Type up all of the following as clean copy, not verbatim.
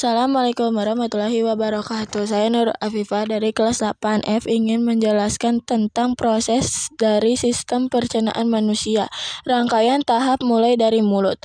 Assalamualaikum warahmatullahi wabarakatuh. Saya Nur Afifah dari kelas 8F ingin menjelaskan tentang proses dari sistem pencernaan manusia. Rangkaian tahap mulai dari mulut,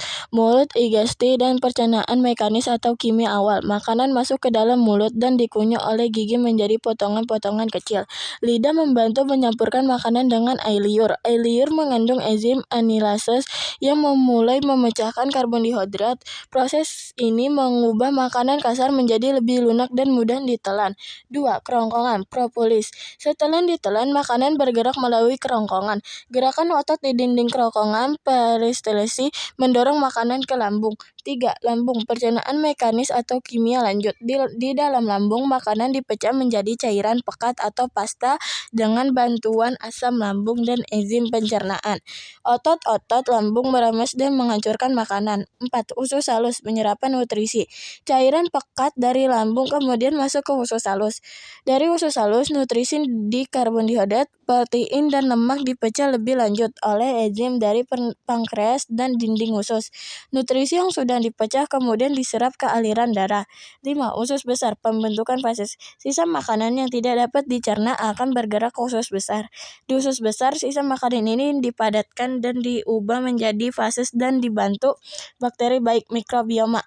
digesti, dan pencernaan mekanis atau kimia awal. Makanan masuk ke dalam mulut dan dikunyah oleh gigi menjadi potongan-potongan kecil. Lidah membantu menyampurkan makanan dengan air liur. Air liur mengandung enzim amilase yang memulai memecahkan karbohidrat. Proses ini mengubah makanan kasar menjadi lebih lunak dan mudah ditelan. 2. Kerongkongan propolis. Setelah ditelan, makanan bergerak melalui kerongkongan. Gerakan otot di dinding kerongkongan peristalsi mendorong makanan ke lambung. 3. Lambung. Pencernaan mekanis atau kimia lanjut. Di dalam lambung, makanan dipecah menjadi cairan pekat atau pasta dengan bantuan asam lambung dan enzim pencernaan. Otot-otot lambung merames dan menghancurkan makanan. 4. Usus halus. Penyerapan nutrisi. Cairan pekat dari lambung kemudian masuk ke usus halus. Dari usus halus, nutrisi di karbohidrat, protein, dan lemak dipecah lebih lanjut oleh enzim dari pankreas dan dinding usus. Nutrisi yang sudah dipecah kemudian diserap ke aliran darah. 5. Usus besar. Pembentukan fases. Sisa makanan yang tidak dapat dicerna akan bergerak ke usus besar. Di usus besar, sisa makanan ini dipadatkan dan diubah menjadi fases dan dibantu bakteri baik mikrobioma.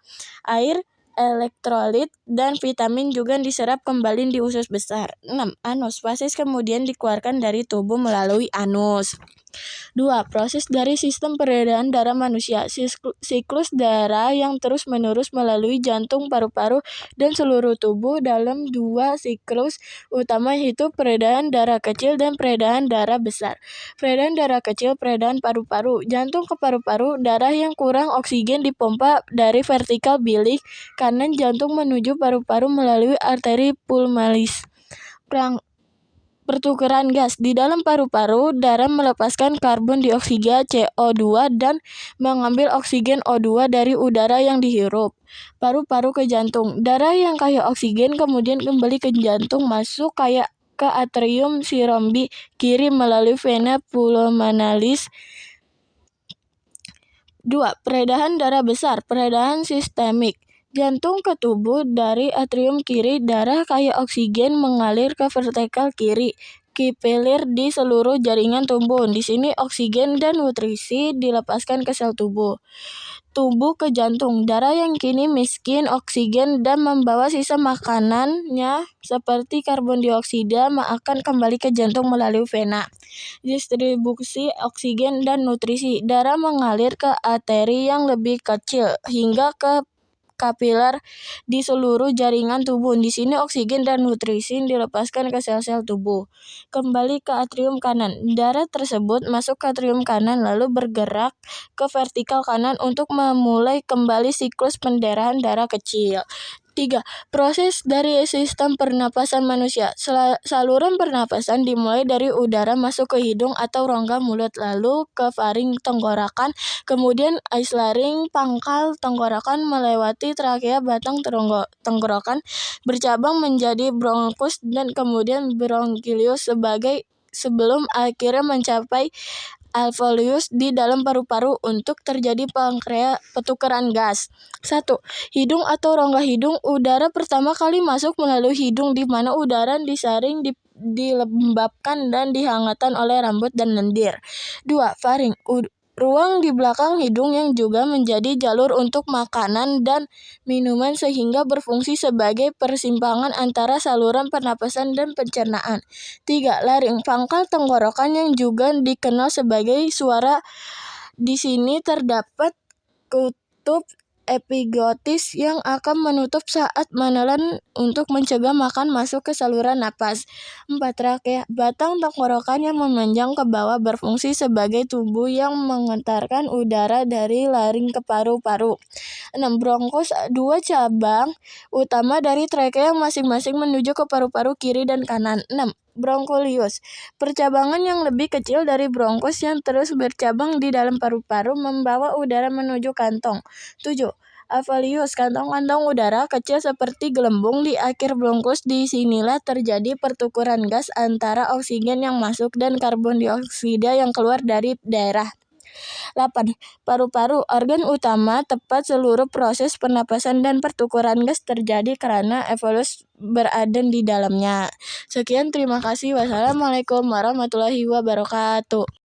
Air, elektrolit, dan vitamin juga diserap kembali di usus besar. 6. Anus. Fases kemudian dikeluarkan dari tubuh melalui anus. 2. Proses dari sistem peredaran darah manusia. Siklus darah yang terus-menerus melalui jantung, paru-paru, dan seluruh tubuh dalam 2 siklus utama yaitu peredaran darah kecil dan peredaran darah besar. Peredaran darah kecil, peredaran paru-paru, jantung ke paru-paru, darah yang kurang oksigen dipompa dari vertikal bilik kanan jantung menuju paru-paru melalui arteri pulmonalis. Pertukaran gas. Di dalam paru-paru, darah melepaskan karbon dioksida CO2 dan mengambil oksigen O2 dari udara yang dihirup. Paru-paru ke jantung. Darah yang kaya oksigen kemudian kembali ke jantung masuk kayak ke atrium sirombi kiri melalui vena pulmonalis. 2. Peredaran darah besar. Peredaran sistemik. Jantung ke tubuh dari atrium kiri, darah kaya oksigen mengalir ke vertikal kiri, kapiler di seluruh jaringan tubuh. Di sini oksigen dan nutrisi dilepaskan ke sel tubuh. Tubuh ke jantung. Darah yang kini miskin oksigen dan membawa sisa makanannya seperti karbon dioksida akan kembali ke jantung melalui vena. Distribusi oksigen dan nutrisi. Darah mengalir ke arteri yang lebih kecil hingga ke kapiler di seluruh jaringan tubuh. Di sini oksigen dan nutrisi dilepaskan ke sel-sel tubuh. Kembali ke atrium kanan. Darah tersebut masuk ke atrium kanan lalu bergerak ke vertikal kanan untuk memulai kembali siklus pendarahan darah kecil. 3. Proses dari sistem pernapasan manusia. Saluran pernapasan dimulai dari udara masuk ke hidung atau rongga mulut lalu ke faring tenggorokan, kemudian aislaring pangkal tenggorokan melewati trakea batang tenggorokan, bercabang menjadi bronkus dan kemudian bronkiolius sebelum akhirnya mencapai alveolus di dalam paru-paru untuk terjadi pertukaran gas. 1. Hidung atau rongga hidung. Udara pertama kali masuk melalui hidung di mana udara disaring, dilembabkan dan dihangatkan oleh rambut dan lendir. 2. Faring. Ruang di belakang hidung yang juga menjadi jalur untuk makanan dan minuman sehingga berfungsi sebagai persimpangan antara saluran pernapasan dan pencernaan. 3. Laring. Pangkal tenggorokan yang juga dikenal sebagai suara. Di sini terdapat kutub epiglotis yang akan menutup saat menelan untuk mencegah makan masuk ke saluran napas. 4. Trakea. Batang tenggorokan yang memanjang ke bawah berfungsi sebagai tubuh yang mengantarkan udara dari laring ke paru-paru. 6. Bronkus. 2 cabang utama dari trakea yang masing-masing menuju ke paru-paru kiri dan kanan. 6. Bronkiolius. Percabangan yang lebih kecil dari bronkus yang terus bercabang di dalam paru-paru membawa udara menuju kantong. 7. Alveolus. Kantong-kantong udara kecil seperti gelembung di akhir bronkus. Di sinilah terjadi pertukaran gas antara oksigen yang masuk dan karbon dioksida yang keluar dari daerah 8. Paru-paru, organ utama tempat seluruh proses pernapasan dan pertukaran gas terjadi karena evolusi berada di dalamnya. Sekian, terima kasih. Wassalamualaikum warahmatullahi wabarakatuh.